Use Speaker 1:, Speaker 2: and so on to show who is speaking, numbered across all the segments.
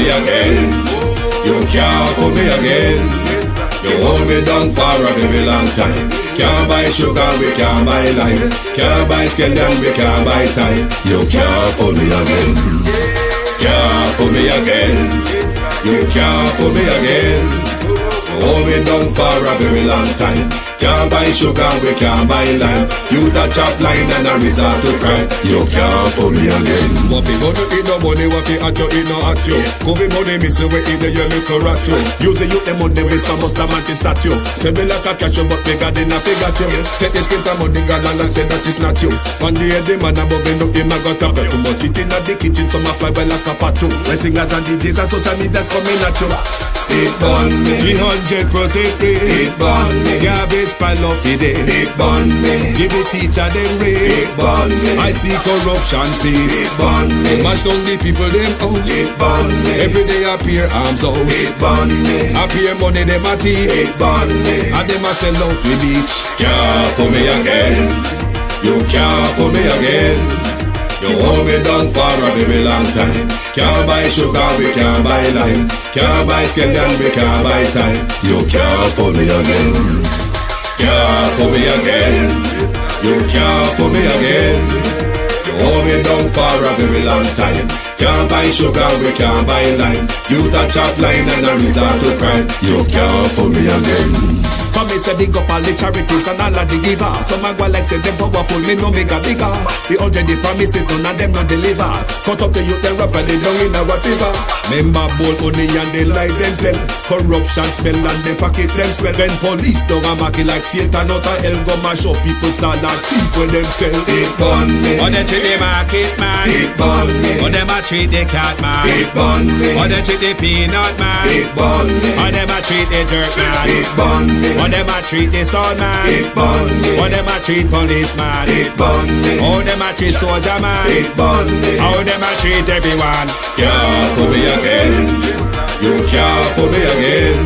Speaker 1: me again. You can't fool me again. You hold me down for a very long time. Can't buy sugar, we can't buy lime. Can't buy Kenyan, we can't buy time. You can't fool me again. Can't fool me again. You can't fool me again. Hold me down for a very long time. Can't buy sugar, we can't buy lime. You touch up line and a resort to cry. You can't fool me again.
Speaker 2: What fi gonna eat no money, what fi at you, eat no at you. Covid money, miss away in the yellow rat you. Use the youth, the money, waste a must a man to statue. Say me like a catch you, but me got in a figure you. Take the script of money, gal and say that it's not you. One day the man above end up him a got a bet. Too much it in the kitchen, some a fly well like a patu. My singers and DJs and social media's coming at you.
Speaker 1: It burn me.
Speaker 2: 300% raise.
Speaker 1: It burn me.
Speaker 2: Garbage pile of it is.
Speaker 1: It burn me.
Speaker 2: Give the teacher them raise.
Speaker 1: It burn me.
Speaker 2: I see corruption please.
Speaker 1: It burn me.
Speaker 2: Mash down the people them house.
Speaker 1: It burn me.
Speaker 2: Every day appear arms out.
Speaker 1: It burn me.
Speaker 2: Appear money them a thief.
Speaker 1: It burn me.
Speaker 2: And them a sell out with each.
Speaker 1: Can't fool me again. You can't fool me again. You hold me down for a very long time. Can't buy sugar, we can't buy lime. Can't buy Kenyan, we can't buy time. You can't fool me again. Can't fool me again. You can't fool me again. You hold me down for a very long time. Can't buy sugar, we can't buy lime. You touch up line and a resort to crime. You can't fool me again.
Speaker 2: For me say big up all the charities and all of the givers. Some a go like say them powerful, me no make a bigger. The already promises, none of them not deliver. Cut up the youth, them rapidly down in our fever. Member bold money and they lie them tell. Corruption smell and they pocket them swell. When police don't a market like Satan out of hell, go mash up people start like thief when them sell.
Speaker 1: It burn me.
Speaker 2: Or they treat the market man.
Speaker 1: It burn me.
Speaker 2: Or them a treat the cat man.
Speaker 1: It burn me.
Speaker 2: Or they treat the peanut man.
Speaker 1: It burn me.
Speaker 2: Or them a treat the dirt man.
Speaker 1: It burn me.
Speaker 2: Or them a treat the sun man.
Speaker 1: It burn me.
Speaker 2: Or them a treat policeman.
Speaker 1: It burn me.
Speaker 2: Or them a treat soldier man.
Speaker 1: It burn me.
Speaker 2: Or them a treat everyone.
Speaker 1: Can't fool me again. You can't fool me again.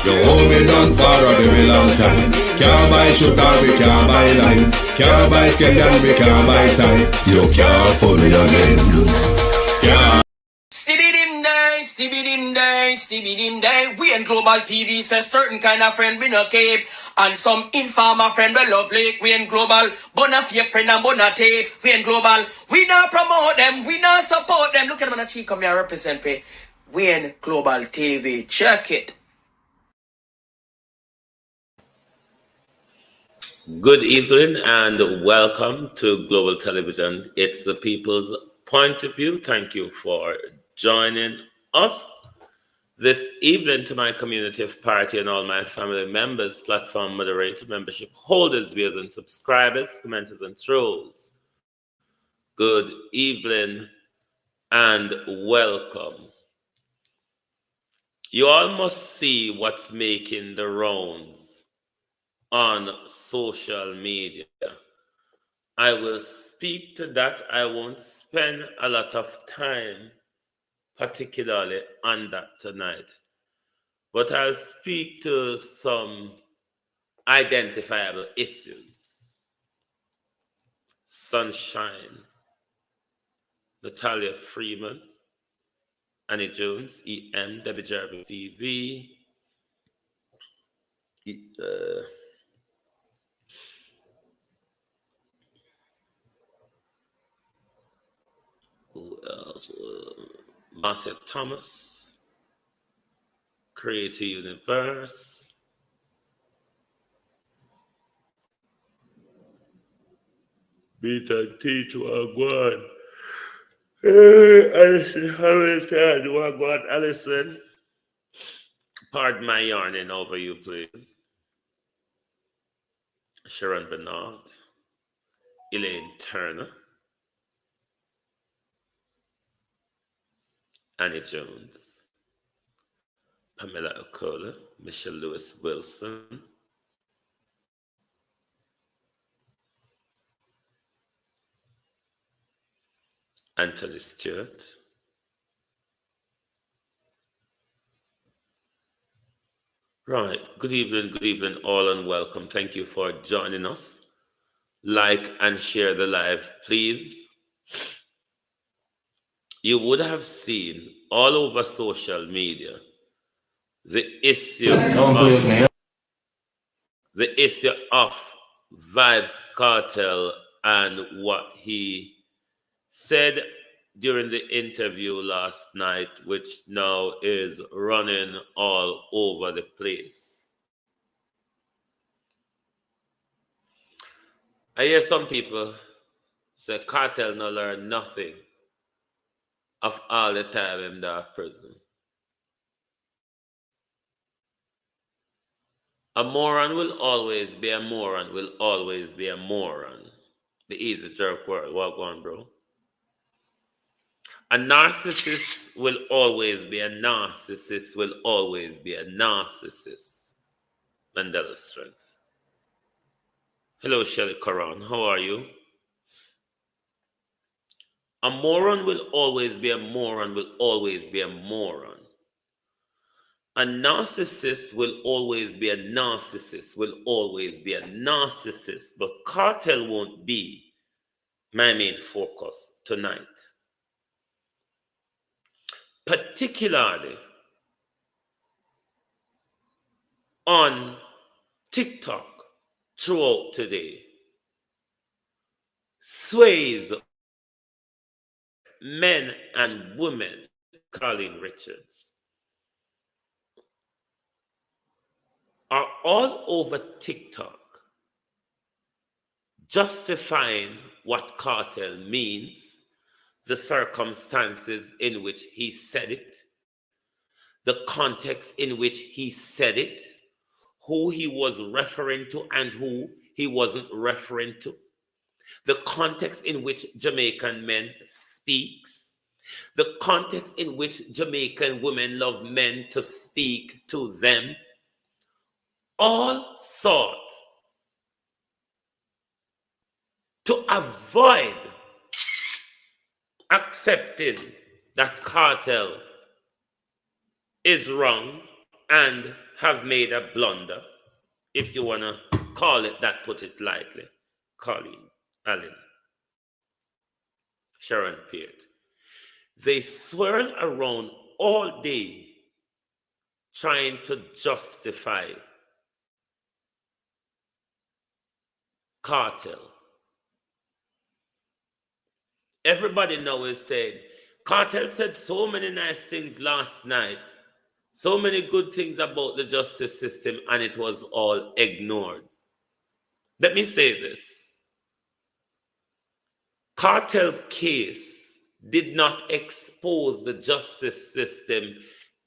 Speaker 1: You hold me down for a very long time. Can't buy sugar, we can't buy lime. Can't buy Kenyan, we can't buy time. You can't fool me again. Can't.
Speaker 3: Stevie dim day. We in Global TV says certain kind of friend we no keep. And some informer friend we love like. We in Global, bona fake friend and bona tape. We in Global, we not promote them, we not support them. Look at them on the cheek, come here represent for. We in Global TV, check it.
Speaker 4: Good evening and welcome to Global Television. It's the people's point of view. Thank you for joining us this evening. To my community of party and all my family members, platform moderator, membership holders, viewers and subscribers, commenters and trolls. Good evening and welcome. You all must see what's making the rounds on social media. I will speak to that. I won't spend a lot of time particularly on that tonight, but I'll speak to some identifiable issues. Sunshine, Natalia Freeman, Annie Jones, EM, Debbie Jarvis, TV, who else? Marcia Thomas, Creative Universe, Beta Teach Wagwan, Alison Hamilton, Wagwan Allison. Pardon my yarning over you, please. Sharon Bernard, Elaine Turner, Annie Jones, Pamela Okola, Michelle Lewis Wilson, Anthony Stewart, right. Good evening, all, and welcome. Thank you for joining us. Like and share the live, please. you would have seen all over social media the issue of Vybz Kartel and what he said during the interview last night, which now is running all over the place. I hear some people say Kartel no learn nothing of all the time in that prison. A moron will always be a moron, will always be a moron. The easy jerk word. Walk on, bro. A narcissist will always be a narcissist, will always be a narcissist. Mandela's strength. Hello, Shelly Karan. How are you? A moron will always be a moron, will always be a moron. A narcissist will always be a narcissist, will always be a narcissist. But Kartel won't be my main focus tonight. Particularly on TikTok throughout today, sways men and women, Colin Richards, are all over TikTok justifying what Kartel means, the circumstances in which he said it, the context in which he said it, who he was referring to and who he wasn't referring to, the context in which Jamaican men speaks, the context in which Jamaican women love men to speak to them, all sought to avoid accepting that Kartel is wrong and have made a blunder, if you want to call it that, put it lightly. Colleen, Allen, Sharon Peart. They swirl around all day trying to justify Kartel. Everybody now is saying, Kartel said so many nice things last night, so many good things about the justice system, and it was all ignored. Let me say this. Kartel's case did not expose the justice system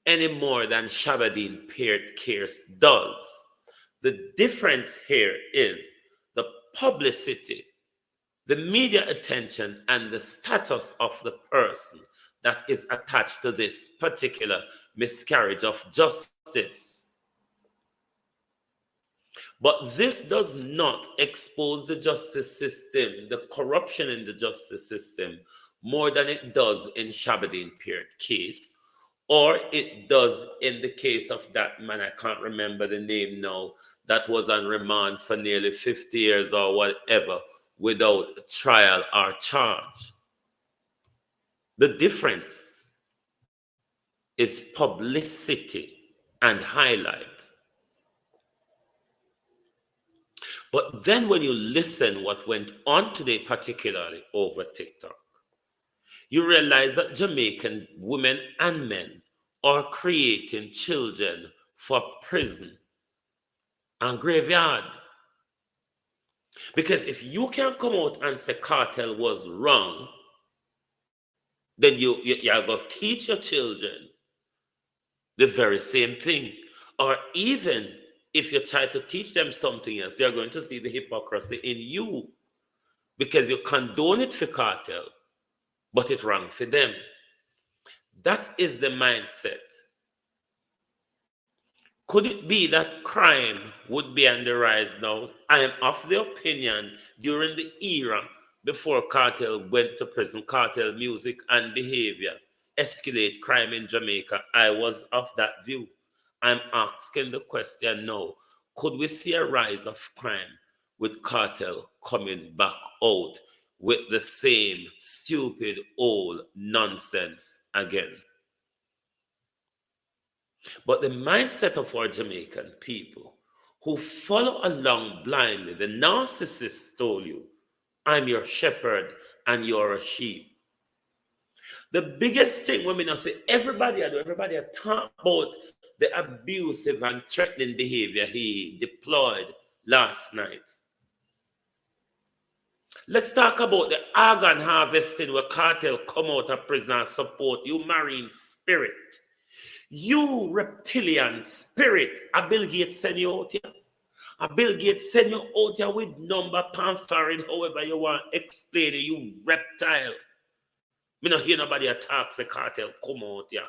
Speaker 4: any more than Shabadine Peart case does. The difference here is the publicity, the media attention, and the status of the person that is attached to this particular miscarriage of justice. But this does not expose the justice system, the corruption in the justice system, more than it does in Shabadine Peart case, or it does in the case of that man, I can't remember the name now, that was on remand for nearly 50 years or whatever, without trial or charge. The difference is publicity and highlight. But then when you listen what went on today, particularly over TikTok, you realize that Jamaican women and men are creating children for prison and graveyard. Because if you can come out and say Kartel was wrong, then you're going to teach your children the very same thing. Or even if you try to teach them something else, they're going to see the hypocrisy in you. Because you condone it for Kartel, but it's wrong for them. That is the mindset. Could it be that crime would be on the rise now? I am of the opinion during the era before Kartel went to prison, Kartel music and behavior escalate crime in Jamaica. I was of that view. I'm asking the question now, could we see a rise of crime with Kartel coming back out with the same stupid old nonsense again. But the mindset of our Jamaican people who follow along blindly, the narcissist told you, I'm your shepherd and you're a sheep. The biggest thing women say, everybody talk about the abusive and threatening behavior he deployed last night. Let's talk about the organ harvesting where Kartel come out of prison and support you, marine spirit. You reptilian spirit. A Bill Gates send you out here. A Bill Gates send you out here with number pan-foreign, however you want to explain it, you reptile. Me not hear nobody attack the Kartel come out here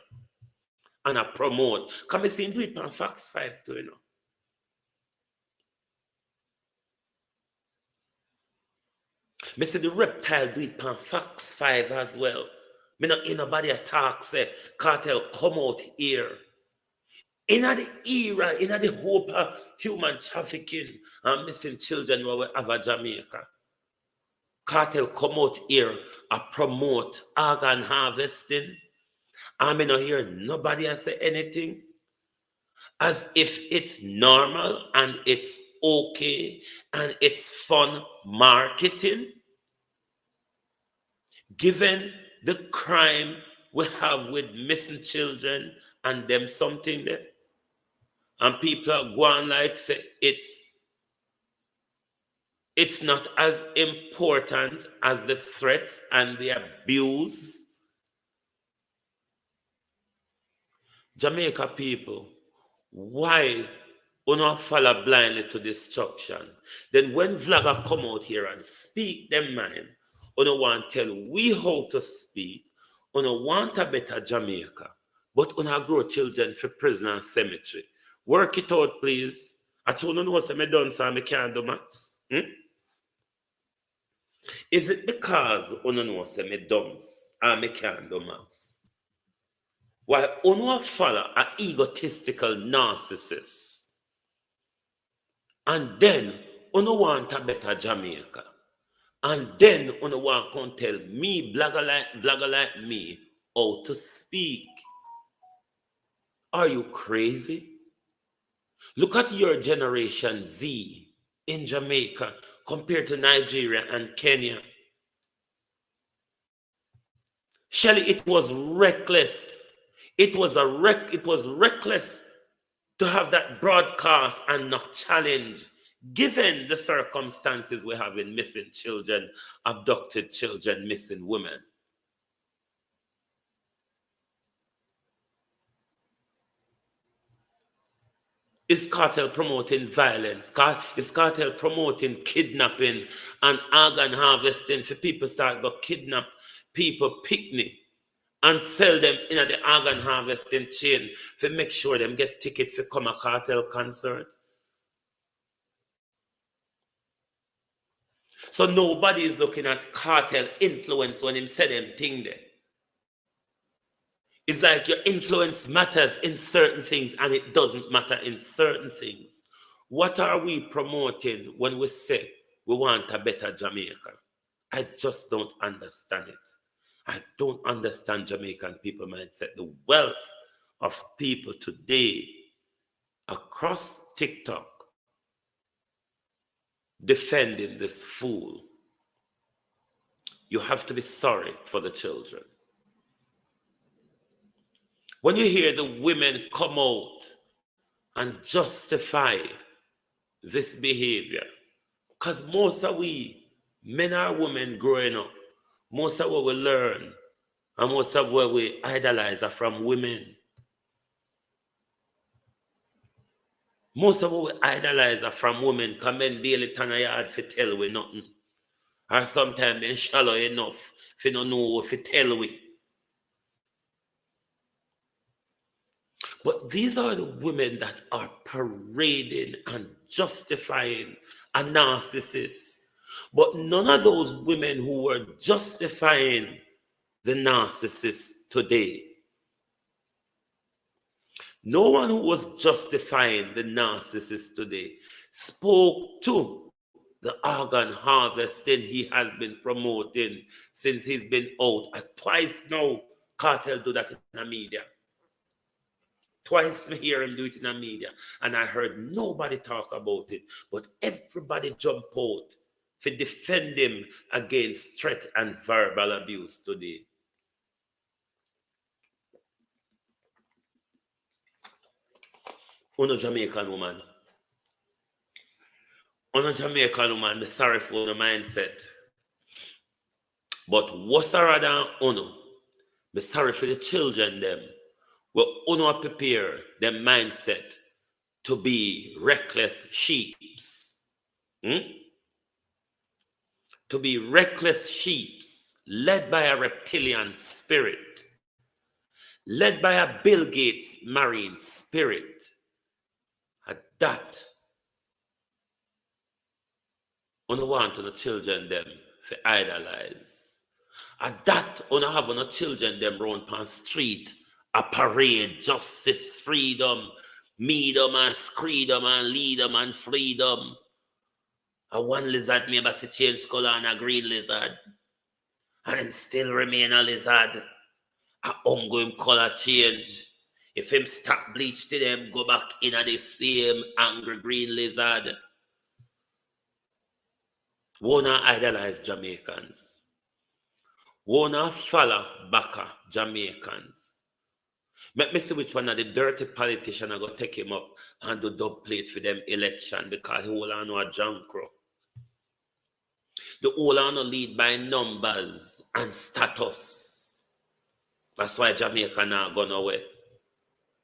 Speaker 4: and I promote. Come and see do it on Fox 5 too, you know. Me say the reptile do it on Fox 5 as well. Me not hear nobody attack say Kartel come out here. In the era, in the hope of human trafficking and missing children where we have a Jamaica, Kartel come out here and promote organ harvesting. I may not hear nobody say anything. As if it's normal and it's okay and it's fun marketing. Given the crime we have with missing children and them something there. And people are going like say it's not as important as the threats and the abuse. Jamaica people, why you not follow blindly to destruction? Then when vlogger come out here and speak them mind, you don't want to tell we how to speak, you don't want a better Jamaica, but you not grow children for prison and cemetery. Work it out, please. I told you know say I done so I can't do maths. Is it because you know say I dumps and I can't do maths? Why you follow an egotistical narcissist and then you want a better Jamaica and then you want to tell me vlogger like me how to speak? Are you crazy? Look at your generation Z in Jamaica compared to Nigeria and Kenya. Shelley, it was reckless. It was reckless to have that broadcast and not challenge, given the circumstances we have in missing children, abducted children, missing women. Is Kartel promoting violence? Is Kartel promoting kidnapping and organ harvesting for people start to kidnap people, picnic, and sell them in the organ harvesting chain to make sure them get tickets to come a Kartel concert? So nobody is looking at Kartel influence when him say them thing there. It's like your influence matters in certain things and it doesn't matter in certain things. What are we promoting when we say we want a better Jamaica? I just don't understand it. I don't understand Jamaican people mindset. The wealth of people today across TikTok defending this fool. You have to be sorry for the children. When you hear the women come out and justify this behavior, because most of we, men or women growing up, most of what we learn and most of what we idolize are from women. Most of what we idolize are from women, because men barely turn a yard for tell we nothing. Or sometimes they're shallow enough if you don't know what to tell we. But these are the women that are parading and justifying a narcissist. But none of those women who were justifying the narcissist today, no one who was justifying the narcissist today spoke to the organ harvesting he has been promoting since he's been out. And twice now, Cartel do that in the media. Twice I hear him do it in the media. And I heard nobody talk about it. But everybody jump out to defend him against threat and verbal abuse today. Uno Jamaican woman. Uno Jamaican woman, the sorry for the mindset. But what's rather uno? Be sorry for the children them. Well, uno prepare their mindset to be reckless sheeps. To be reckless sheeps led by a reptilian spirit, led by a Bill Gates marine spirit. And that uno want on the children them to idolize. And that uno have on the children them run pan street a parade, justice, freedom, me them and screed them and lead them and freedom. A one lizard maybe see change color and a green lizard. And him still remain a lizard. A ongoing color change. If him stop bleach to them, go back in a the same angry green lizard. Wanna idolize Jamaicans. Wanna follow back Jamaicans. Let me see which one of the dirty politician I go take him up and do dub plate for them election because he will know a junk crow. The whole are lead by numbers and status. That's why Jamaica now gone away.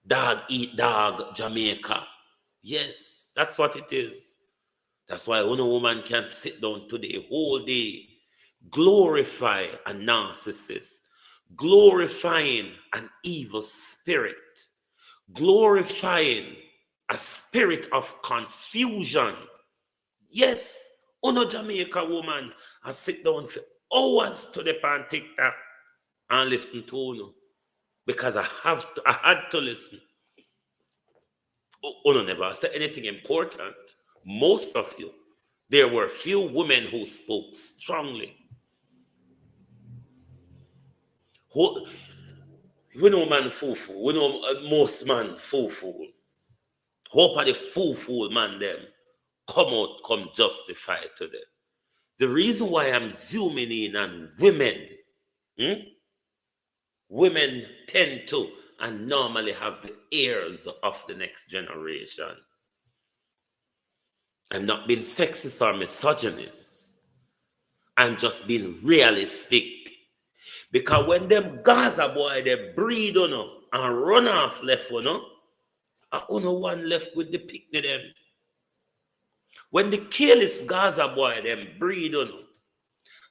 Speaker 4: Dog eat dog, Jamaica. Yes, that's what it is. That's why one woman can sit down today, whole day, glorify a narcissist, glorifying an evil spirit, glorifying a spirit of confusion. Yes, uno Jamaica woman, I sit down for hours to the pan TikTok and listen to uno because I had to listen. Uno never said anything important. Most of you, there were few women who spoke strongly. We know man fool. We know most man fool. Hope of the fool man them come justify to them. The reason why I'm zooming in on women, women tend to and normally have the ears of the next generation. I'm not being sexist or misogynist. I'm just being realistic. Because when them Gaza boy, they breed on and run off left on and only one left with the picnic them. When the careless Gaza boy, them breed on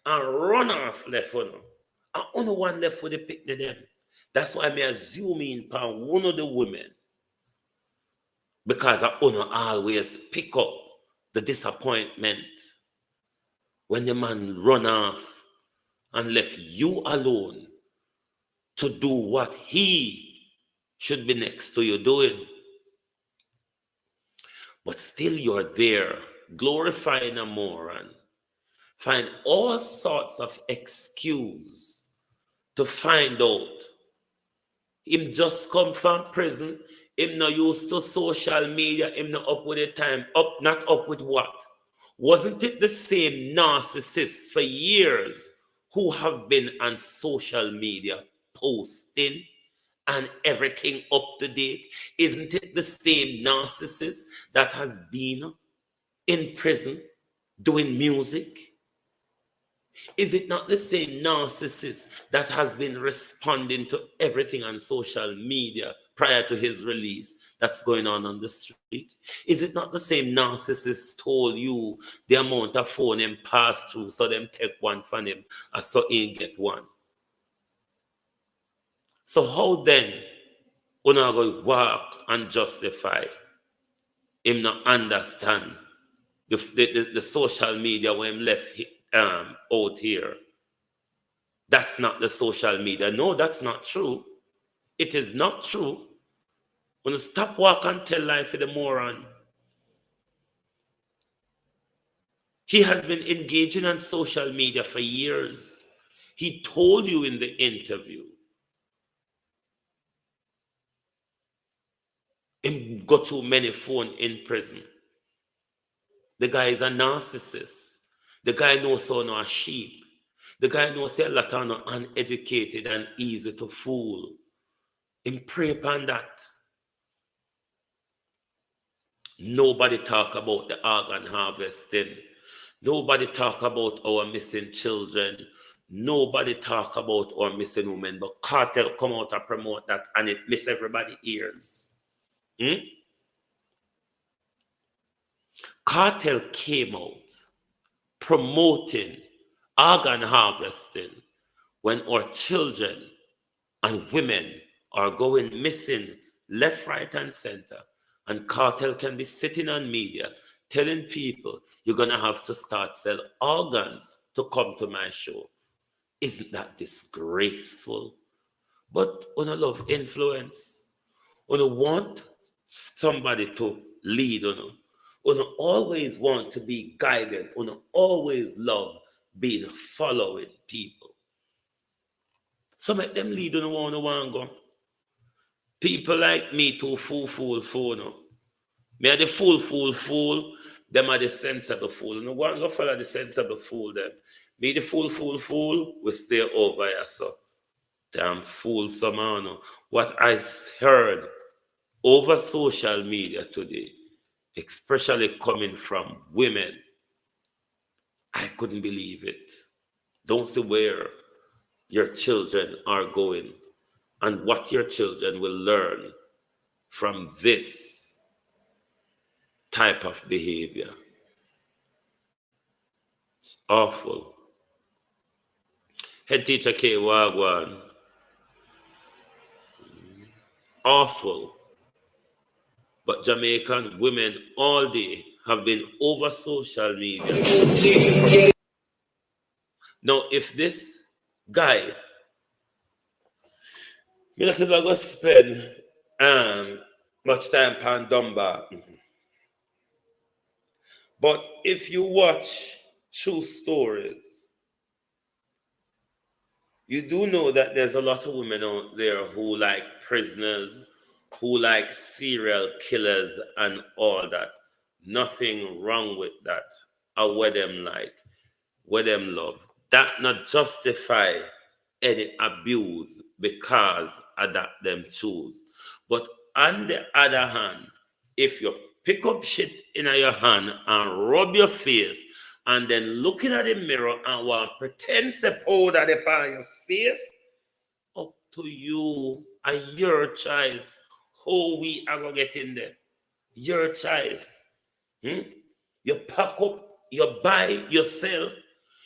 Speaker 4: and run off left on and only one left with the picnic them. That's why I zoom in upon one of the women. Because I always pick up the disappointment when the man run off and left you alone to do what he should be next to you doing. But still you're there, glorifying a moron. Find all sorts of excuse to find out. Him just come from prison. Him not used to social media. Him not up with the time. Not up with what? Wasn't it the same narcissist for years who have been on social media posting and everything up to date? Isn't it the same narcissist that has been in prison doing music? Is it not the same narcissist that has been responding to everything on social media prior to his release that's going on the street? Is it not the same narcissist told you the amount of phone him pass through so them take one from him and so he get one? So how then when I go walk and justify him not understand the social media when him left out here? That's not the social media. No, that's not true. It is not true. When you stop walk and tell life for the moron. He has been engaging on social media for years. He told you in the interview. He got too many phone in prison. The guy is a narcissist. The guy knows how no sheep. The guy knows a lot of uneducated and easy to fool. Him pray upon that. Nobody talk about the organ harvesting. Nobody talk about our missing children. Nobody talk about our missing women. But Cartel come out and promote that, and it miss everybody's ears. Cartel came out promoting organ harvesting when our children and women are going missing left, right, and center. And Cartel can be sitting on media telling people you're going to have to start sell organs to come to my show. Isn't that disgraceful? But when I love influence, when I want somebody to lead, when I always want to be guided, when I always love being following people. So make them lead on the one who want to go. People like me too fool. No. Me are the fool. Them are the sensible fool. No one go follow the sensible fool them. Me the fool. We stay over here, so. Damn fool somehow. No. What I heard over social media today, especially coming from women, I couldn't believe it. Don't see where your children are going and what your children will learn from this type of behavior. It's awful. Head teacher K. Wagwan. Awful. But Jamaican women all day have been over social media. Now, if this guy, me not going to spend much time on Dunbar. But if you watch true stories, you do know that there's a lot of women out there who like prisoners, who like serial killers and all that. Nothing wrong with that. Or what them like, what them love. That not justify any abuse because of that them choose. But on the other hand, if you pick up shit in your hand and rub your face and then looking at the mirror and want to pretend to powder upon your face, up to you and your choice. How we are going to get in there? Your choice. You pack up, you buy, you sell,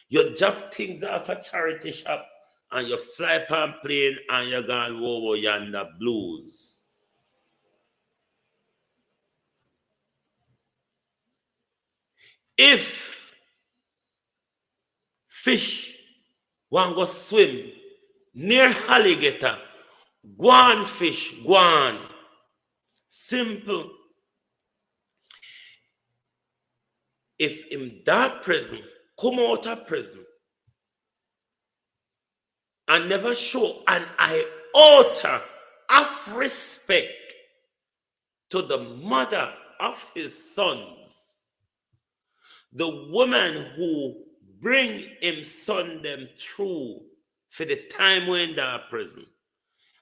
Speaker 4: you drop things off a charity shop, and you fly upon plane and you're going over yonder blues. If fish want go swim near alligator, go on fish, go on. Simple. If in that prison, come out of prison, and never show an iota of respect to the mother of his sons, the woman who bring him son them through for the time when they are prison,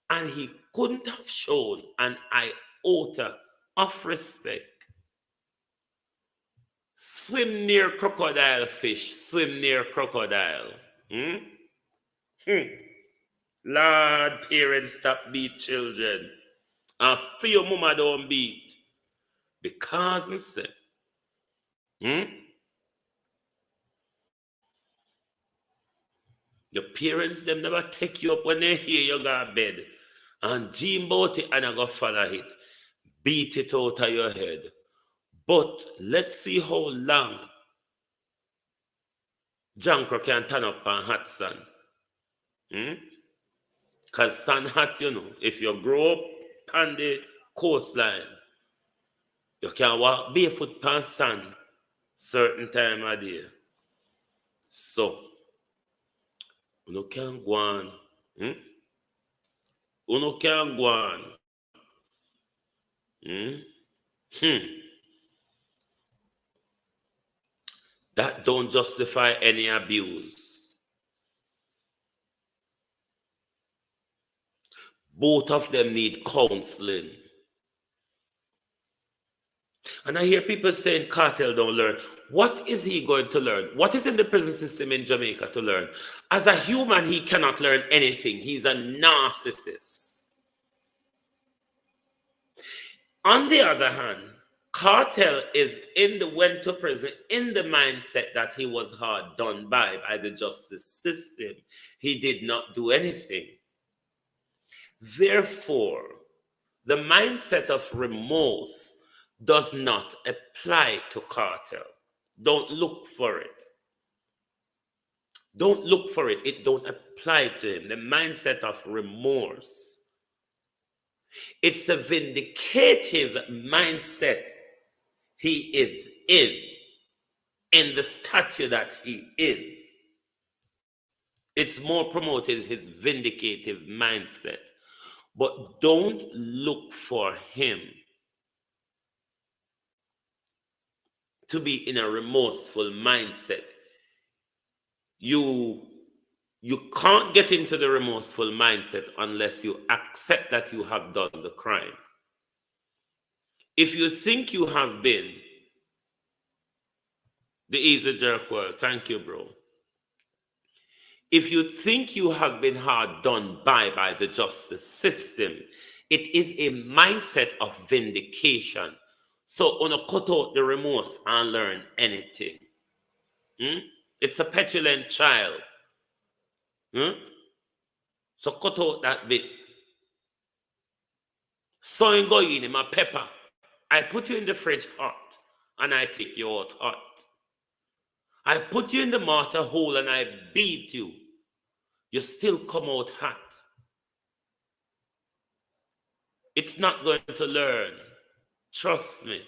Speaker 4: and he couldn't have shown an iota of respect. Swim near crocodile fish, swim near crocodile. Lord, parents, stop beat children. And for your mama don't beat. Because he said, your parents, them never take you up when they hear you go to bed. And dream about it and I go follow it. Beat it out of your head. But let's see how long Jankro can turn up on hot sun. Because sun hot, if you grow up on the coastline, you can walk barefoot on sand certain time of day. So, uno can go on. Uno can go on. That don't justify any abuse. Both of them need counseling. And I hear people saying Kartel don't learn. What is he going to learn? What is in the prison system in Jamaica to learn? As a human, he cannot learn anything. He's a narcissist. On the other hand, Kartel went to prison in the mindset that he was hard done by the justice system. He did not do anything. Therefore, the mindset of remorse does not apply to Kartel. Don't look for it. Don't look for it. It don't apply to him. The mindset of remorse. It's a vindicative mindset he is in the stature that he is. It's more promoted his vindicative mindset. But don't look for him to be in a remorseful mindset. You can't get into the remorseful mindset unless you accept that you have done the crime. If you think you have been the easy jerk world, thank you, bro. If you think you have been hard done by the justice system, it is a mindset of vindication. So, on a cut out the remorse and learn anything. It's a petulant child. So, cut out that bit. So, you go in my pepper. I put you in the fridge hot and I take you out hot. I put you in the mortar hole and I beat you. You still come out hot. It's not going to learn. Trust me.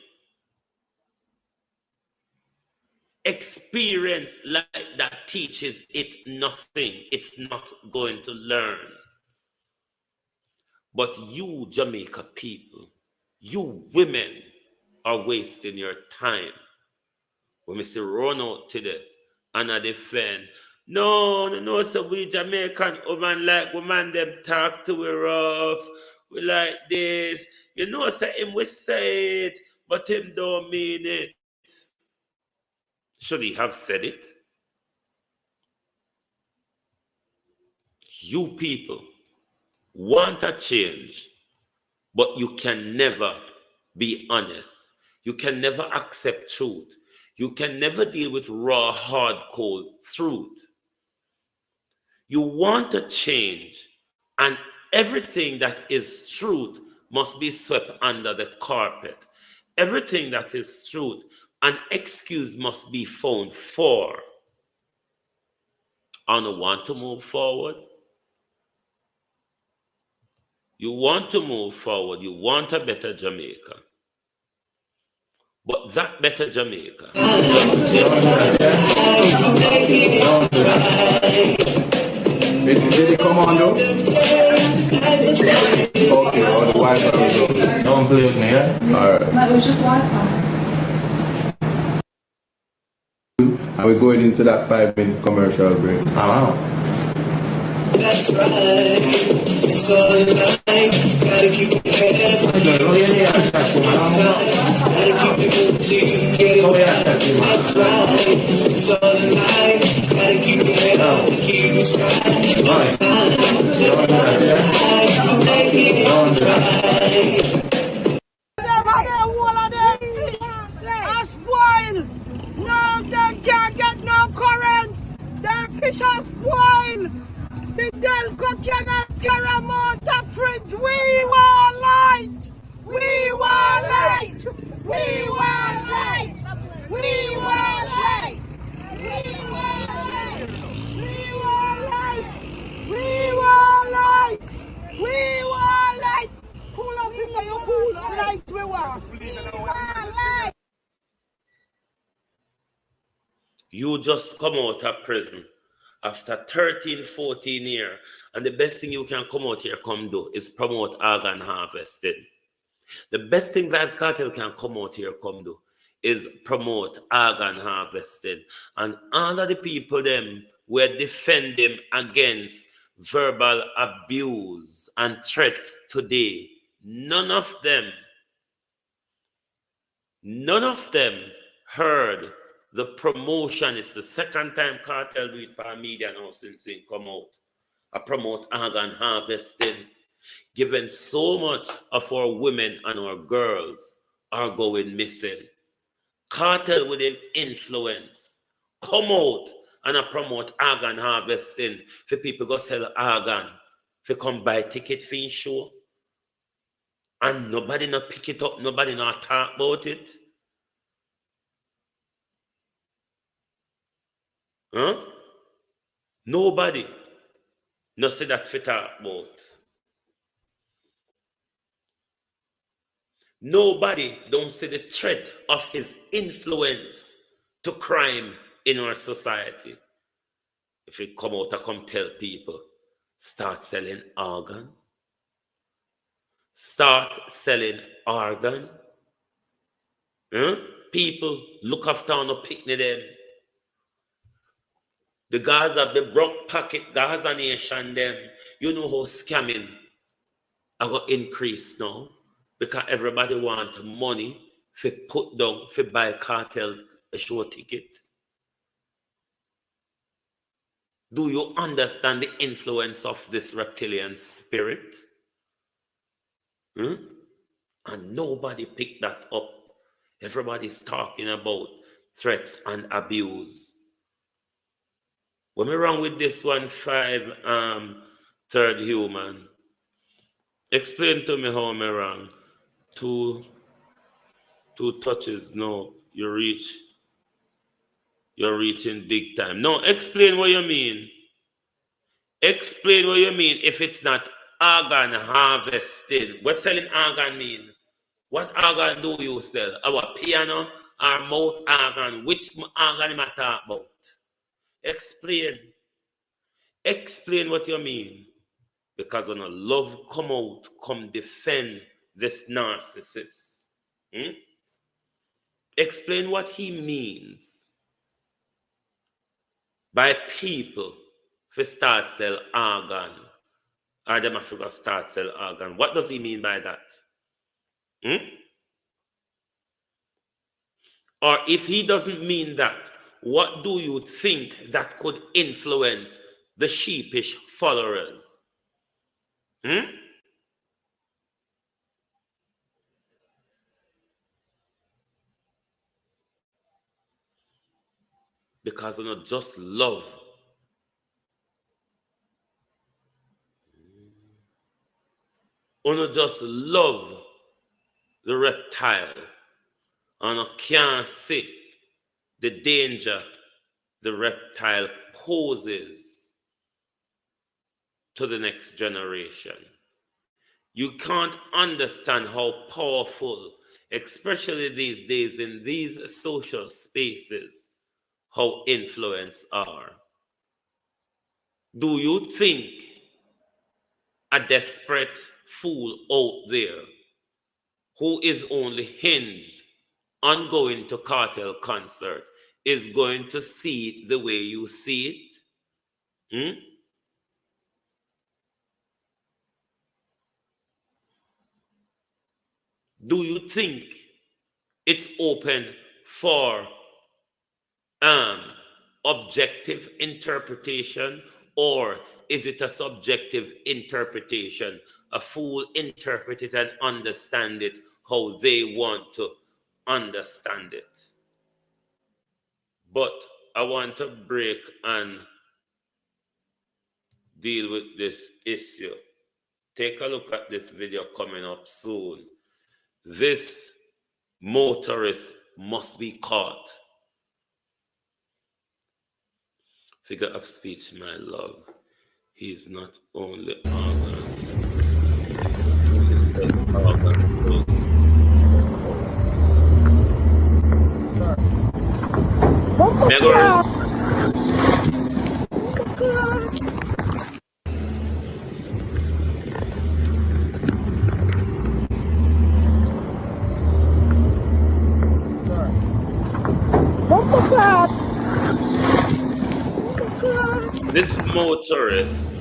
Speaker 4: Experience like that teaches it nothing. It's not going to learn. But you, Jamaica people, you women are wasting your time. When we say run out today and I defend, no, so we Jamaican woman like woman them talk to we rough, we like this. You know, say him we say it, but him don't mean it. Should he have said it? You people want a change, but you can never be honest. You can never accept truth. You can never deal with raw, hard, cold truth. You want to change, and everything that is truth must be swept under the carpet. Everything that is truth, an excuse must be found for. I don't want to move forward. You want to move forward. You want a better Jamaica. But that better Jamaica.
Speaker 1: Did it come on though? Okay, all the Wi-Fi is open.
Speaker 5: Don't play with me, yeah?
Speaker 1: Alright.
Speaker 6: No, it was just Wi-Fi.
Speaker 1: And we're going into that 5-minute commercial break.
Speaker 5: I'm out.
Speaker 7: That's right. It's all in life. Gotta keep it head. Gotta keep it good till you get it. That's right. It's all in life. Gotta keep it head. Keep it straight. That's right. It's all in life. Make it right.
Speaker 8: Never get one of them fish are spoiled. No, they can't get no current. Their fish are spoiled. The Delco cannot carry out the fridge. We want light. We want light. We want light. We want light. We want light. We want light. We want light. We want light. Cool officer, you cool light we want. We want light.
Speaker 4: You just come out of prison after 13, 14 years, and the best thing you can come out here come do is promote organ harvesting. The best thing Vybz Kartel can come out here come do is promote organ harvesting. And all of the people them were defend him against verbal abuse and threats today. None of them heard the promotion. It's the second time Cartel do it for media now since he come out. I promote organ harvesting, given so much of our women and our girls are going missing. Cartel with an influence come out and I promote organ harvesting for people go sell organ, for come buy ticket for in show, and nobody not pick it up, nobody not talk about it. Huh? Nobody not say that for talk about. Nobody don't see the threat of his influence to crime in our society. If it come out, I come tell people, start selling organ. Start selling organ. Huh? People look after on a picnic them. The guys of the broke pocket, Gaza nation them, you know how scamming are going to increase now because everybody want money for put down, for buy cartel a show ticket. Do you understand the influence of this reptilian spirit? And nobody picked that up. Everybody's talking about threats and abuse. What me wrong with this 5 third human? Explain to me how me wrong. Two touches. No, you're reaching big time. No, explain what you mean. Explain what you mean if it's not organ harvesting. What selling organ mean? What organ do you sell? Our piano or mouth organ? Which organ am I talking about? Explain. Explain what you mean. Because when a love come out, come defend this narcissist. Explain what he means by people to start sell organ. Or them Africa start sell organ. What does he mean by that? Or if he doesn't mean that, what do you think that could influence the sheepish followers? Because you not just love. You not just love the reptile. And you can't see the danger the reptile poses to the next generation. You can't understand how powerful, especially these days in these social spaces, how influence are. Do you think a desperate fool out there who is only hinged on going to cartel concert is going to see it the way you see it? Do you think it's open for objective interpretation, or is it a subjective interpretation? A fool interpret it and understand it how they want to understand it. But I want to break and deal with this issue. Take a look at this video coming up soon. This motorist must be caught. Figure of speech, my love. He is not only organ. He said organ. Members. motorist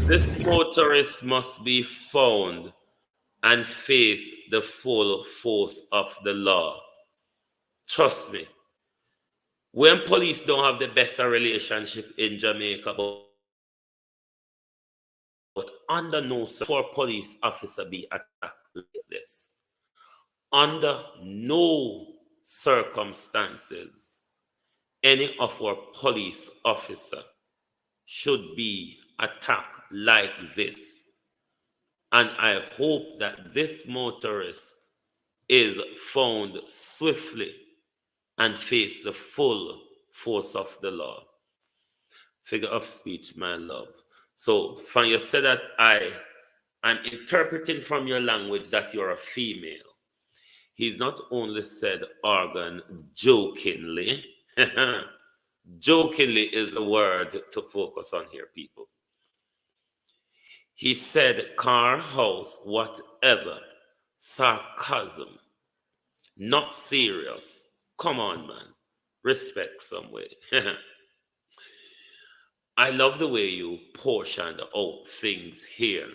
Speaker 4: this motorist must be found and face the full force of the law. Trust me. When police don't have the best relationship in Jamaica, but under no for police officer be attacked like this. Under no circumstances, any of our police officer should be attacked like this. And I hope that this motorist is found swiftly and face the full force of the law. Figure of speech, my love. So, when you say that I'm interpreting from your language that you're a female, he's not only said organ jokingly, jokingly is the word to focus on here, people. He said car, house, whatever, sarcasm, not serious. Come on, man. Respect some way. I love the way you portioned out things here.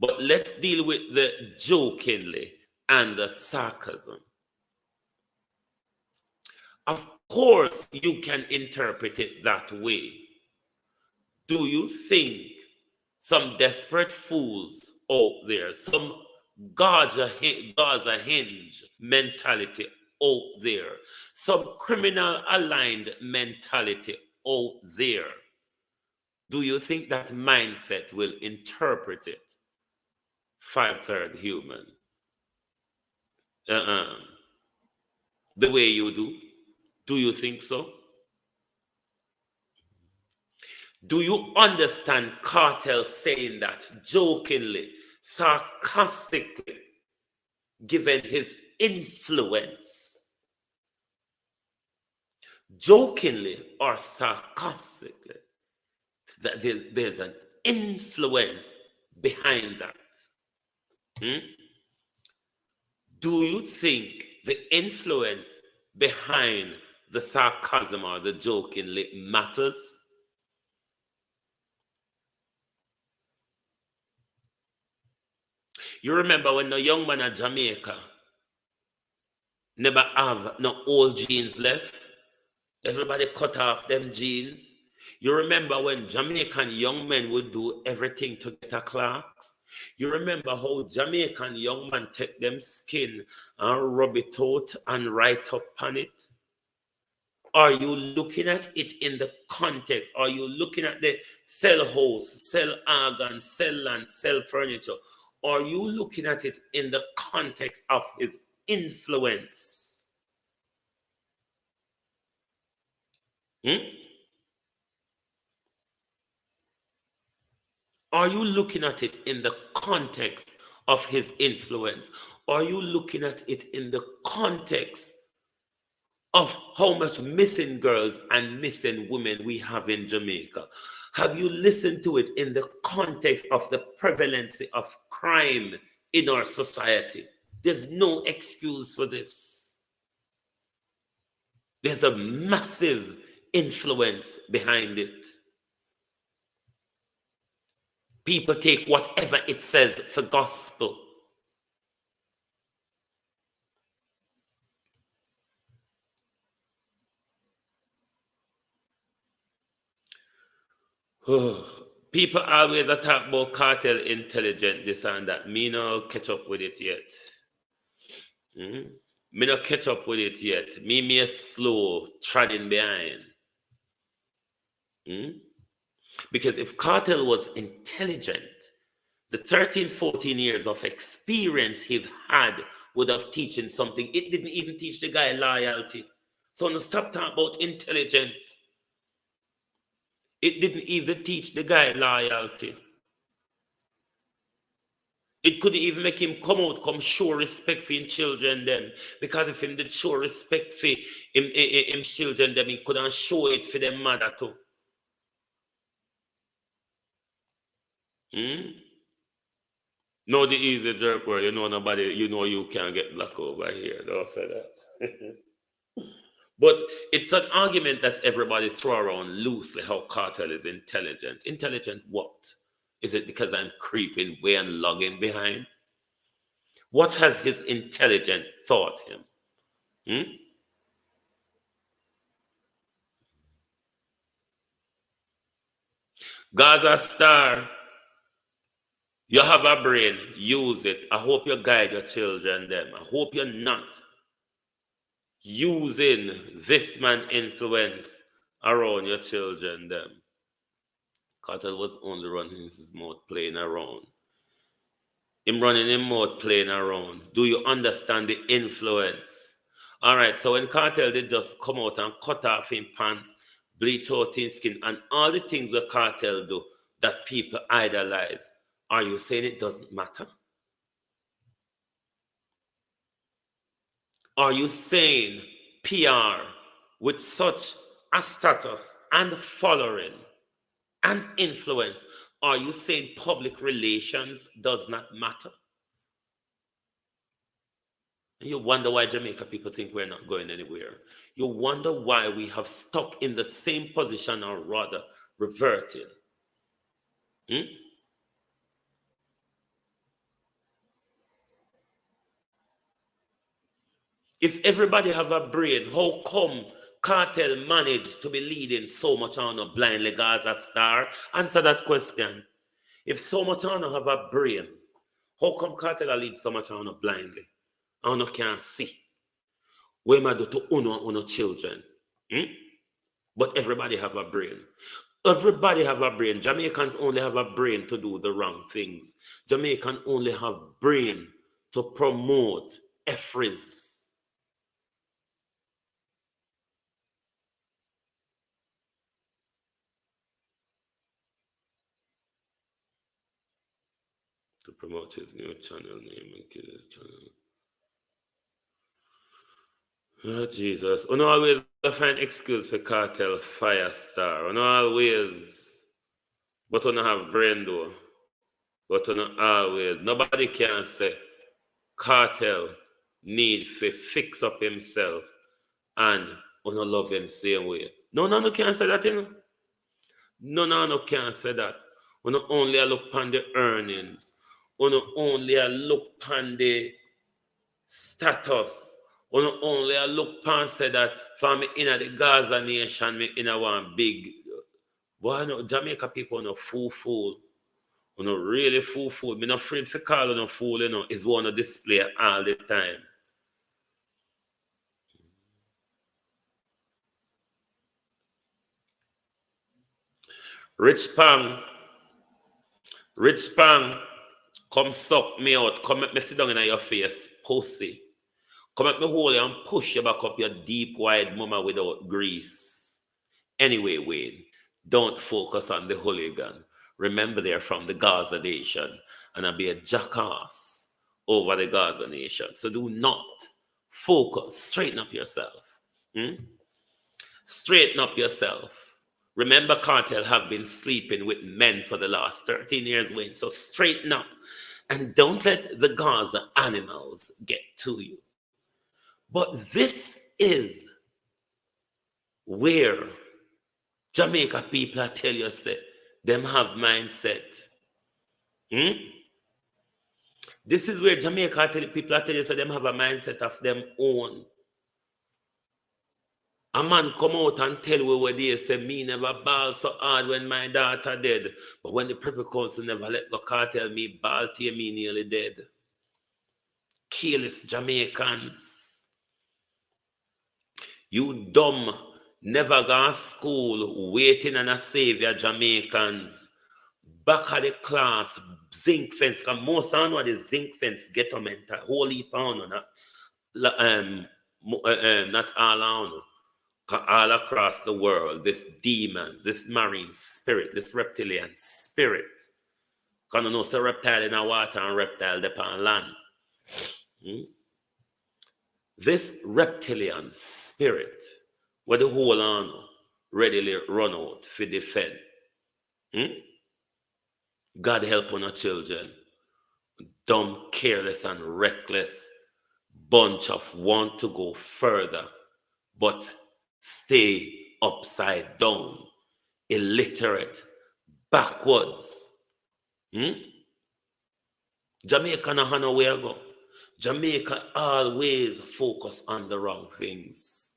Speaker 4: But let's deal with the jokingly and the sarcasm. Of course, you can interpret it that way. Do you think some desperate fools out there, some Gaza hinge mentality out there, some criminal aligned mentality out there, do you think that mindset will interpret it 5/3 human the way you do? Do you think so? Do you understand Kartel saying that jokingly, sarcastically, given his influence? Jokingly or sarcastically, that there's an influence behind that. Do you think the influence behind the sarcasm or the jokingly matters? You remember when the young man at Jamaica never have no old jeans left? Everybody cut off them jeans. You remember when Jamaican young men would do everything to get a Clarks? You remember how Jamaican young men take them skin and rub it out and write up on it? Are you looking at it in the context? Are you looking at the sell house, sell organ, sell land, sell furniture? Are you looking at it in the context of his influence? Are you looking at it in the context of his influence? Are you looking at it in the context of how much missing girls and missing women we have in Jamaica? Have you listened to it in the context of the prevalence of crime in our society? There's no excuse for this. There's a massive influence behind it. People take whatever it says for gospel. People always talk about cartel intelligent, this and that. Me no catch up with it yet. Me no catch up with it yet. Me a slow treading behind. Because if Kartel was intelligent, the 13, 14 years of experience he had would have teaching something. It didn't even teach the guy loyalty. So no stop talking about intelligent. It didn't even teach the guy loyalty. It couldn't even make him come show respect for his children then. Because if him did show respect for him children, then he couldn't show it for them mother too. No, the easy jerk word. You know nobody. You know you can't get black over here. Don't say that. But it's an argument that everybody throw around loosely. How Cartel is intelligent. Intelligent what? Is it because I'm creeping way and logging behind? What has his intelligent thought him? Gaza Star, you have a brain, use it. I hope you guide your children them. I hope you're not using this man influence around your children them. Cartel was only running his mouth playing around. Him running his mouth playing around. Do you understand the influence? All right, so when Cartel did just come out and cut off his pants, bleach out his skin, and all the things that Cartel do that people idolize, are you saying it doesn't matter? Are you saying PR with such a status and following and influence, are you saying public relations does not matter? And you wonder why Jamaica people think we're not going anywhere. You wonder why we have stuck in the same position, or rather reverted. If everybody have a brain, how come Cartel managed to be leading so much on a blindly Gaza Star? Answer that question. If so much on have a brain, how come Cartel lead so much on blindly? I can't see. What am I do to uno children? But everybody have a brain. Everybody have a brain. Jamaicans only have a brain to do the wrong things. Jamaicans only have brain to promote effries. To promote his new channel name and kill his channel. Oh, Jesus. We don't always find excuse for Cartel Firestar. We don't always. But we don't have brain though. But we don't always. Nobody can say Cartel need to fix up himself and we don't love him same way. No can't say that, you know. No can't say that. We don't only look upon the earnings. We don't only look upon the status. We don't only look upon say that for me in the Gaza nation, me in one big. Boy, no, Jamaica people no fool. You know, really fool. Me not afraid to call you no fool, you know, is one to display all the time. Rich Pang, come suck me out. Come make me sit down in your face, pussy. Come make me hold you and push you back up your deep, wide mama without grease. Anyway, Wayne, don't focus on the hooligan. Remember they're from the Gaza nation, and I'll be a jackass over the Gaza nation. So do not focus. Straighten up yourself. Straighten up yourself. Remember, Cartel have been sleeping with men for the last 13 years, Wayne. So straighten up. And don't let the Gaza animals get to you. But this is where Jamaica people are tell you, say, them have mindset. This is where Jamaica people are tell you, say, them have a mindset of them own. A man come out and tell we what they say, me never ball so hard when my daughter dead. But when the Privy Council never let the Cartel me ball till me nearly dead. Careless Jamaicans. You dumb, never gone school, waiting on a savior Jamaicans. Back of the class, zinc fence, because most of what the zinc fence get on mental, whole heap on not all on. All across the world, this demons, this marine spirit, this reptilian spirit. Because you know, so reptile in the water and reptile upon land. This reptilian spirit, where the whole on readily run out for defend. God help on our children. Dumb, careless, and reckless bunch of want to go further, but stay upside down, illiterate, backwards. Hmm? Jamaica no have nowhere go. Jamaica always focus on the wrong things.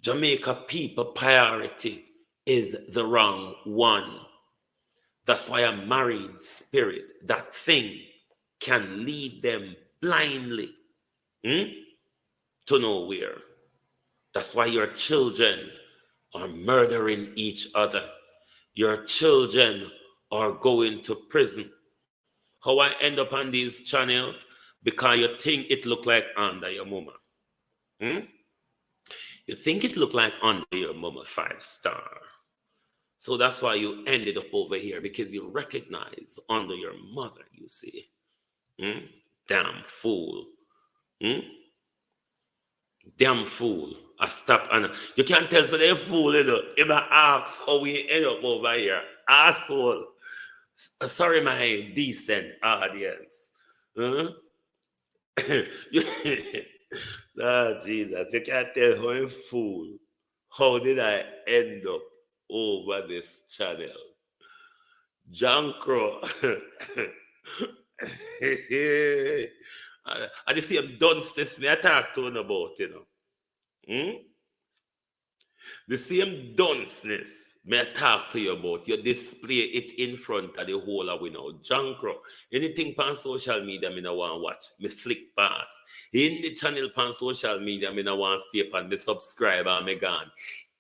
Speaker 4: Jamaica people priority is the wrong one. That's why a marine spirit, that thing, can lead them blindly to nowhere. That's why your children are murdering each other. Your children are going to prison. How I end up on this channel? Because you think it look like under your mama. You think it look like under your mama 5-star. So that's why you ended up over here, because you recognize under your mother, you see. Damn fool. Damn fool. I stop and you can't tell for the fool, you know. If I ask how we end up over here, asshole. Sorry, my decent audience. Oh, Jesus, you can't tell how a fool. How did I end up over this channel? John Crow. I just see him dunce me I talk to him about, you know. The same dunceness may I talk to you about. You display it in front of the whole of we know. John Crow. Anything on social media, me no want watch. Me flick pass. In the channel on social media, me no want stay upon. Me subscribe and me gone.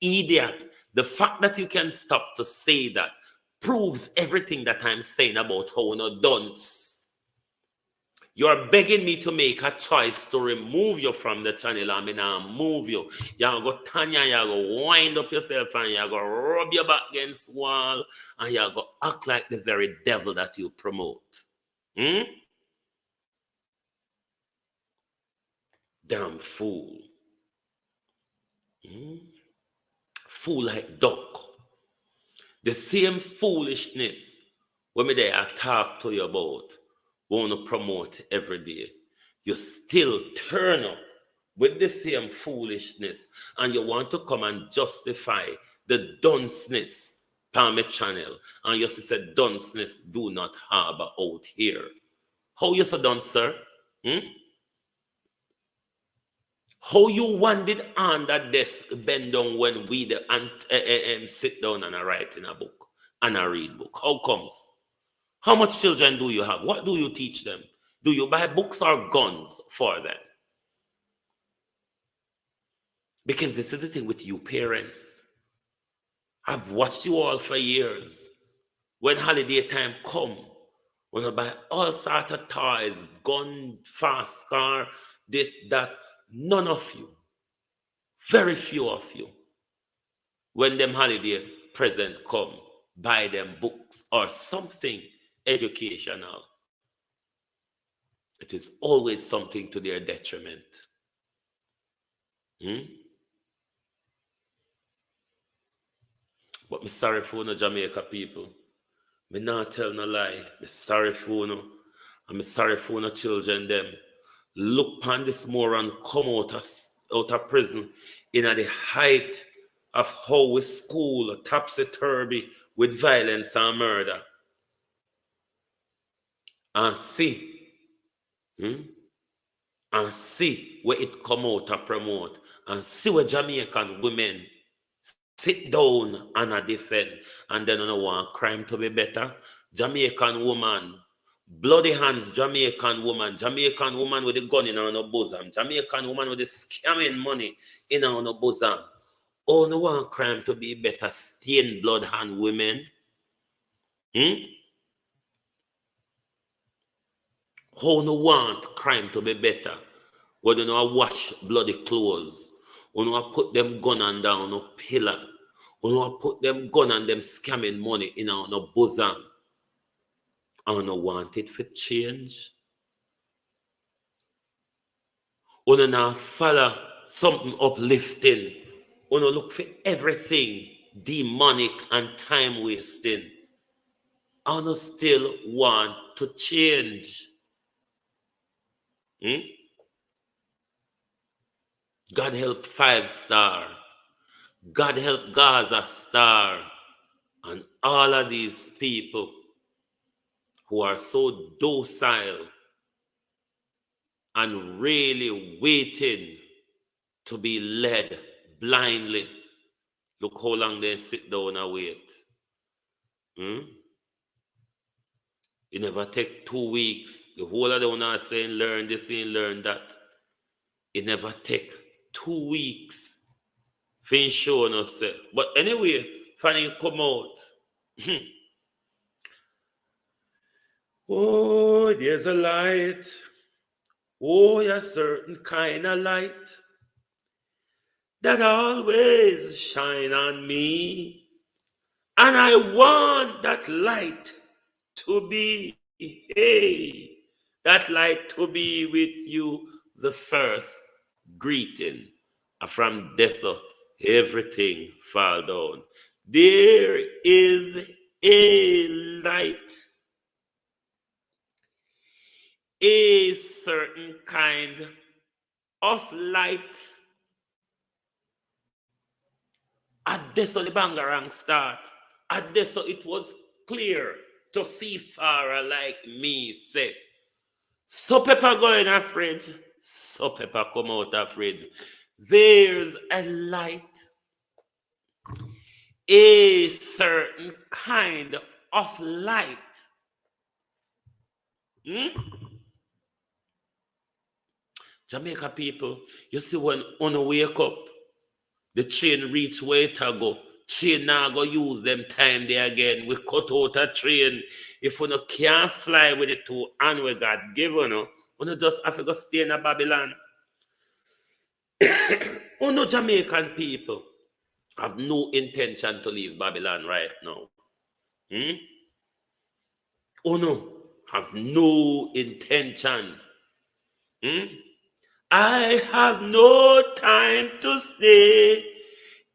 Speaker 4: Idiot. The fact that you can stop to say that proves everything that I'm saying about how no dunce. You're begging me to make a choice to remove you from the channel. I mean, I'll move you. You're going to Tanya, you're going to wind up yourself and you're going to rub your back against the wall and you're going to act like the very devil that you promote. Damn fool. Fool like duck. The same foolishness when me there I talk to you about, want to promote every day, you still turn up with the same foolishness and you want to come and justify the dunceness on my channel and you say dunceness do not harbor out here. How you so done, sir? How you wanted on that desk bend down when we sit down and I write in a book and I read book? How comes? How much children do you have? What do you teach them? Do you buy books or guns for them? Because this is the thing with you parents. I've watched you all for years. When holiday time come, when I buy all sorts of toys, gun, fast car, this, that, none of you, very few of you, when them holiday present come, buy them books or something educational. It is always something to their detriment. But me sorry for no Jamaica people. Me not tell no lie. Me sorry for no. And me sorry for no children them. Look upon this moron come out of prison in the height of how we school topsy-turvy with violence and murder. And see, and see where it come out to promote, and see where Jamaican women sit down and defend, and then no want crime to be better. Jamaican woman, bloody hands, Jamaican woman with the gun in her bosom, Jamaican woman with the scamming money in her bosom. Oh, no want crime to be better, stained blood hand women. How no want crime to be better? When you know wash bloody clothes, when you put them gun on down no pillar, when you put them gun on them scamming money in our no bosom, and no want it for change. When you now follow something uplifting, when you look for everything demonic and time wasting. and still want to change. God help 5 Star. God help Gaza Star. And all of these people who are so docile and really waiting to be led blindly. Look how long they sit down and wait. It never take 2 weeks. The whole of them are saying learn this and learn that. It never take 2 weeks. Finish showing us. But anyway, funny come out. Oh, there's a light. Oh, a certain kind of light that always shine on me. And I want that light to be, hey, that light to be with you. The first greeting from Deso, everything fall down. There is a light, a certain kind of light. At Deso the Bangarang start. At Deso it was clear to see Farah like me say. So pepper go in a fridge. So pepper come out of fridge. There's a light. A certain kind of light. Jamaica people, you see when on wake up, the train reach where it go. Train now go use them time there again. We cut out a train. If we can't fly with it to and we God give you just have to go stay in a Babylon. Jamaican people have no intention to leave Babylon right now. Have no intention. I have no time to stay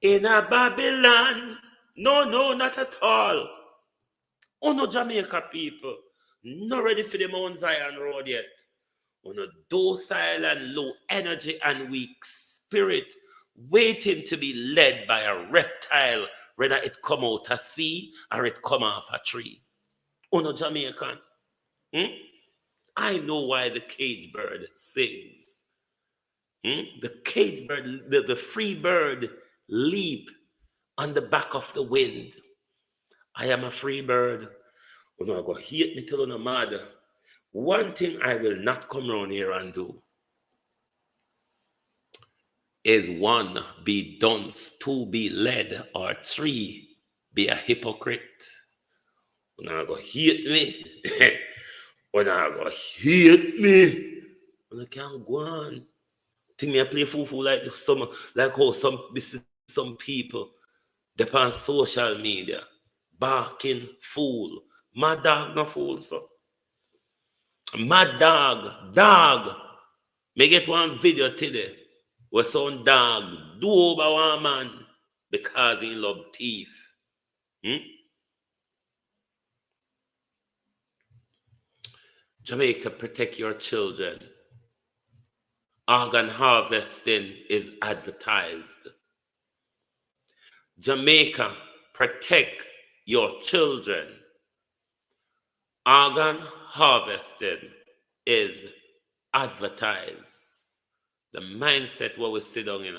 Speaker 4: in a Babylon. No, not at all. Jamaica people, not ready for the Mount Zion road yet. Docile and low energy and weak spirit, waiting to be led by a reptile, whether it come out a sea or it come off a tree. Jamaican. I know why the cage bird sings. The cage bird, the free bird leap on the back of the wind. I am a free bird. Go hate me till no matter. One thing I will not come around here and do is 1, be dunce, 2, be led, or 3, be a hypocrite. Go hate me. Go hate me. I can't go on. Think me I play fool like how some people depend on social media, barking fool. Mad dog no fool, so. Mad dog. Me get one video today where some dog do over one man because he love thief. Jamaica, protect your children. Organ harvesting is advertised. Jamaica, protect your children. Organ harvesting is advertised. The mindset where we sit down in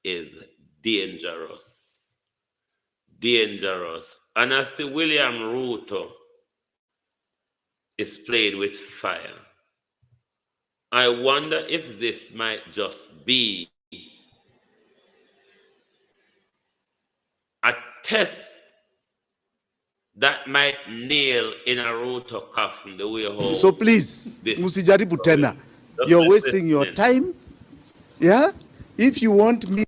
Speaker 4: is dangerous. And as the William Ruto is played with fire, I wonder if this might just be a test that might nail in a Ruto coffin the way how.
Speaker 5: So please, Musijaribu tena. You're wasting your time. Yeah? If you want me.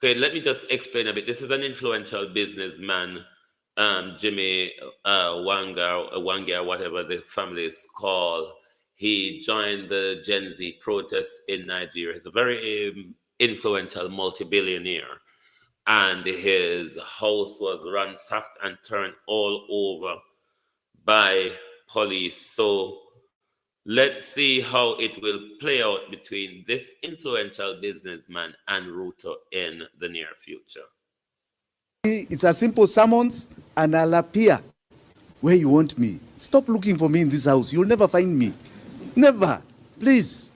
Speaker 4: Okay, let me just explain a bit. This is an influential businessman, Jimmy Wanga, whatever the family is called. He joined the Gen Z protests in Nigeria. He's a very influential multi-billionaire. and his house was ransacked and turned all over by police. So let's see how it will play out between this influential businessman and Ruto in the near future.
Speaker 5: It's a simple summons and I'll appear where you want me. Stop looking for me in this house. You'll never find me. Never. Please.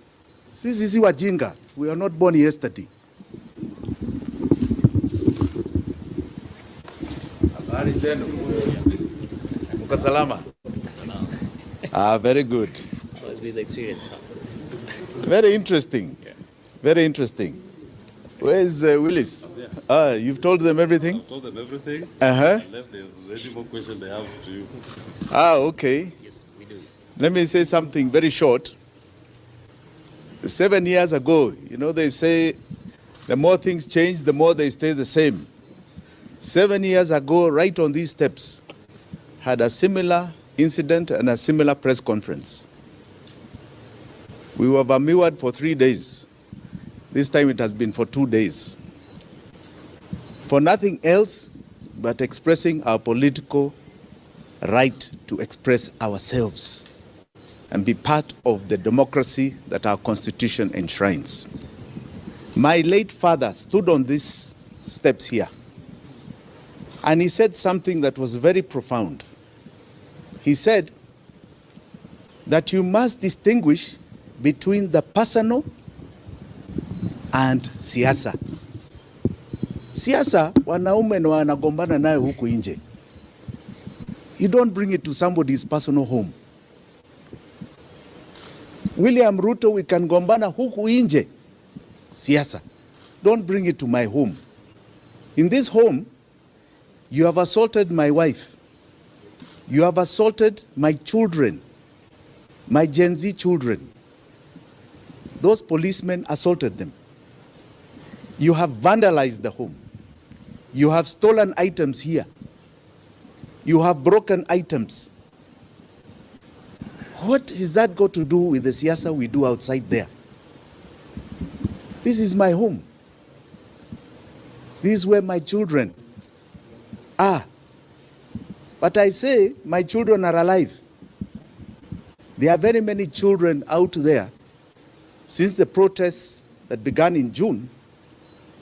Speaker 5: This is wajinga. We are not born yesterday. Habari zenu. Mko salama? Very good.
Speaker 6: Must be the experience.
Speaker 5: Very interesting.
Speaker 6: Yeah.
Speaker 5: Very interesting. Where is Willis? You've told them everything?
Speaker 9: I've told them everything.
Speaker 5: Unless
Speaker 9: there's any more question they have to you.
Speaker 5: Okay.
Speaker 6: Yes, we do.
Speaker 5: Let me say something very short. 7 years ago, they say the more things change, the more they stay the same. 7 years ago, right on these steps, had a similar incident and a similar press conference. We were vermewed for 3 days. This time it has been for 2 days. For nothing else but expressing our political right to express ourselves and be part of the democracy that our Constitution enshrines. My late father stood on these steps here, and he said something that was very profound. He said that you must distinguish between the personal and siasa. Siasa, wanaume na wanagombana nayo huku nje. You don't bring it to somebody's personal home. William Ruto, we can gombana huku nje. Siasa. Don't bring it to my home. In this home, you have assaulted my wife. You have assaulted my children, my Gen Z children. Those policemen assaulted them. You have vandalized the home. You have stolen items here. You have broken items. What has that got to do with the siasa we do outside there? This is my home. This is where my children are. But I say my children are alive. There are very many children out there since the protests that began in June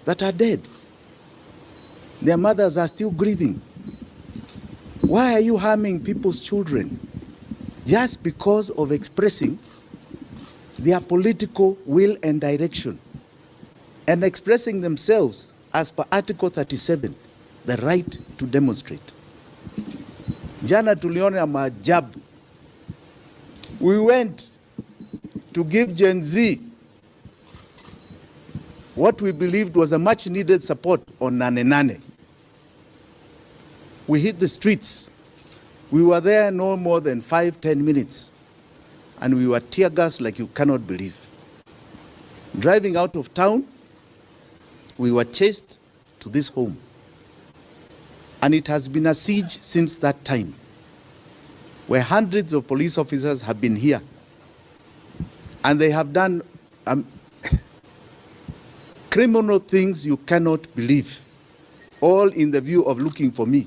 Speaker 5: that are dead. Their mothers are still grieving. Why are you harming people's children? Just because of expressing their political will and direction and expressing themselves as per Article 37, the right to demonstrate. Jana tuliona maajabu. We went to give Gen Z what we believed was a much needed support on Nane Nane. We hit the streets. We were there no more than 5-10 minutes, and we were tear gassed like you cannot believe. Driving out of town, we were chased to this home. And it has been a siege since that time, where hundreds of police officers have been here. And they have done criminal things you cannot believe, all in the view of looking for me.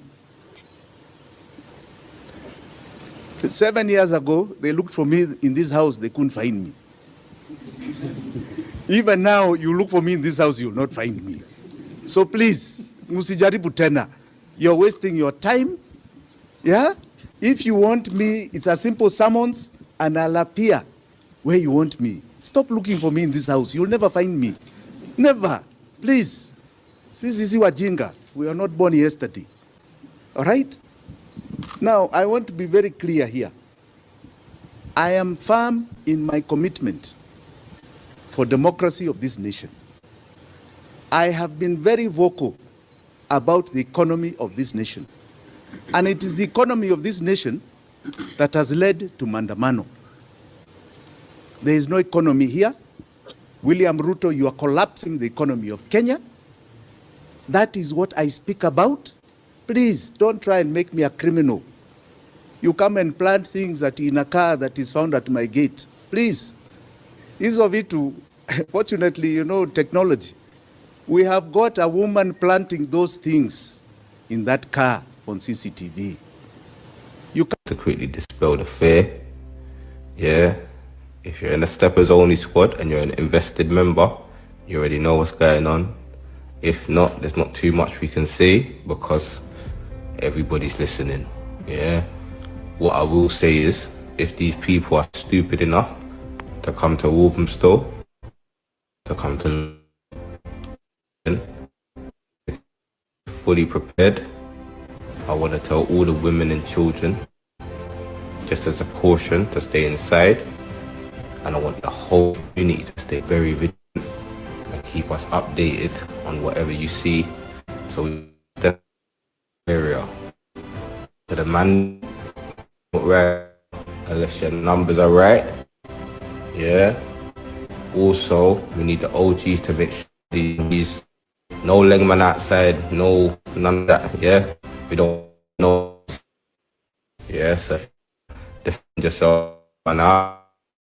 Speaker 5: 7 years ago, they looked for me in this house, they couldn't find me. Even now, you look for me in this house, you'll not find me. So please, musijaribu tena. You're wasting your time. Yeah? If you want me, it's a simple summons and I'll appear where you want me. Stop looking for me in this house. You'll never find me. Never. Please. This is wajinga. We are not born yesterday. All right? Now, I want to be very clear here. I am firm in my commitment for democracy of this nation. I have been very vocal about the economy of this nation. And it is the economy of this nation that has led to Mandamano. There is no economy here. William Ruto, you are collapsing the economy of Kenya. That is what I speak about. Please, don't try and make me a criminal. You come and plant things in a car that is found at my gate. Please. Fortunately, technology. We have got a woman planting those things in that car on CCTV. You can
Speaker 10: To quickly dispel the fear, yeah. If you're in a steppers only squad and you're an invested member, you already know what's going on. If not, there's not too much we can say because everybody's listening, yeah. What I will say is, if these people are stupid enough to come to Walthamstow, to come to fully prepared, I want to tell all the women and children, just as a caution, to stay inside. And I want the whole community to stay very vigilant and keep us updated on whatever you see. So we step area to the man right unless your numbers are right. Yeah. Also, we need the OGs to make sure these no legman outside, no none of that. Yeah. We don't know. Yeah. So defend yourself now,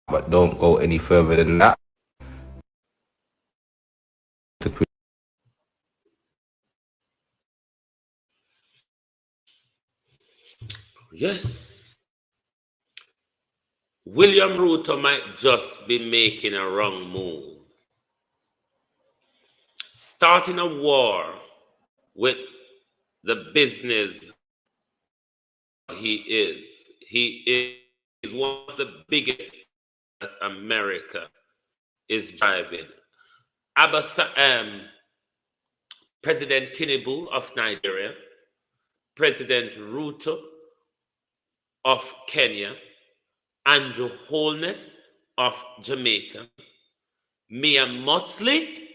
Speaker 10: but don't go any further than that.
Speaker 4: Yes. William Ruto might just be making a wrong move. Starting a war with the business he is. He is one of the biggest that America is driving. President Tinubu of Nigeria, President Ruto of Kenya, Andrew Holness of Jamaica, Mia Mottley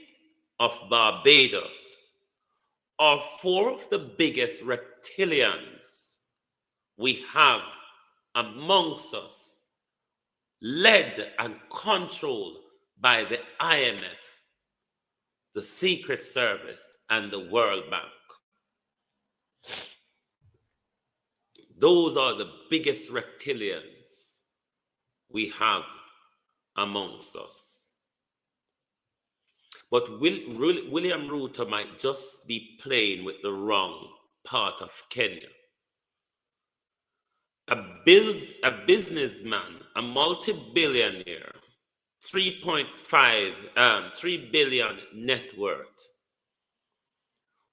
Speaker 4: of Barbados are four of the biggest reptilians we have amongst us, led and controlled by the IMF, the Secret Service, and the World Bank. Those are the biggest reptilians we have amongst us. But William Ruto might just be playing with the wrong part of Kenya. A businessman, a multi-billionaire, 3 billion net worth,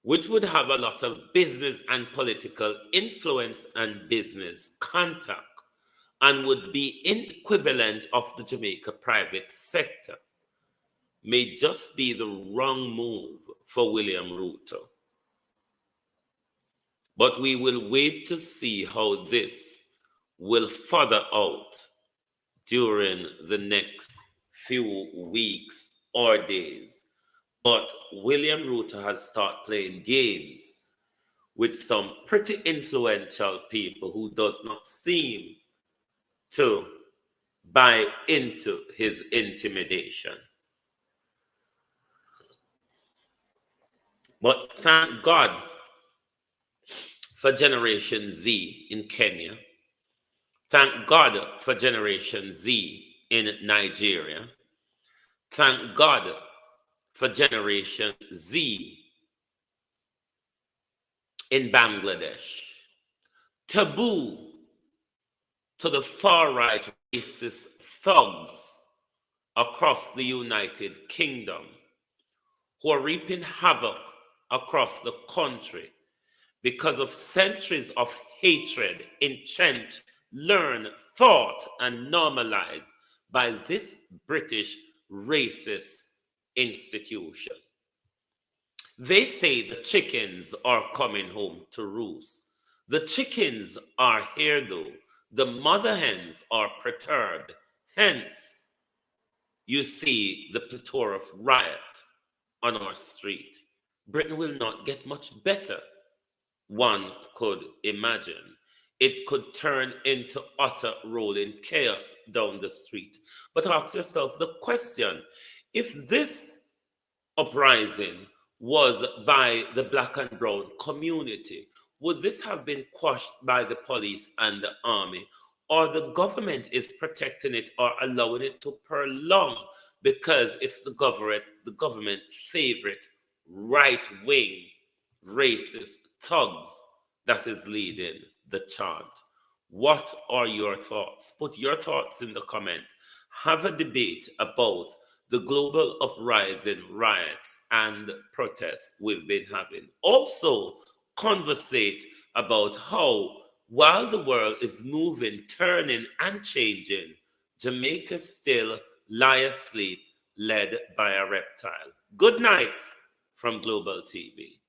Speaker 4: which would have a lot of business and political influence and business contact, and would be equivalent of the Jamaica private sector, may just be the wrong move for William Ruto. But we will wait to see how this will further out during the next few weeks or days. But William Ruto has started playing games with some pretty influential people who does not seem to buy into his intimidation. But thank God for Generation Z in Kenya. Thank God for Generation Z in Nigeria. Thank God for Generation Z in Bangladesh. Taboo to the far-right racist thugs across the United Kingdom who are reaping havoc across the country because of centuries of hatred entrenched, learned, thought, and normalized by this British racist institution. They say the chickens are coming home to roost. The chickens are here though. The mother hens are perturbed. Hence, you see the plethora of riot on our street. Britain will not get much better, one could imagine. It could turn into utter rolling chaos down the street. But ask yourself the question, if this uprising was by the black and brown community, would this have been quashed by the police and the army? Or the government is protecting it or allowing it to prolong because it's the government favorite right-wing racist thugs that is leading the chant. What are your thoughts? Put your thoughts in the comment. Have a debate about the global uprising, riots, and protests we've been having. Also, conversate about how, while the world is moving, turning, and changing, Jamaica still lie asleep, led by a reptile. Good night from Global TV.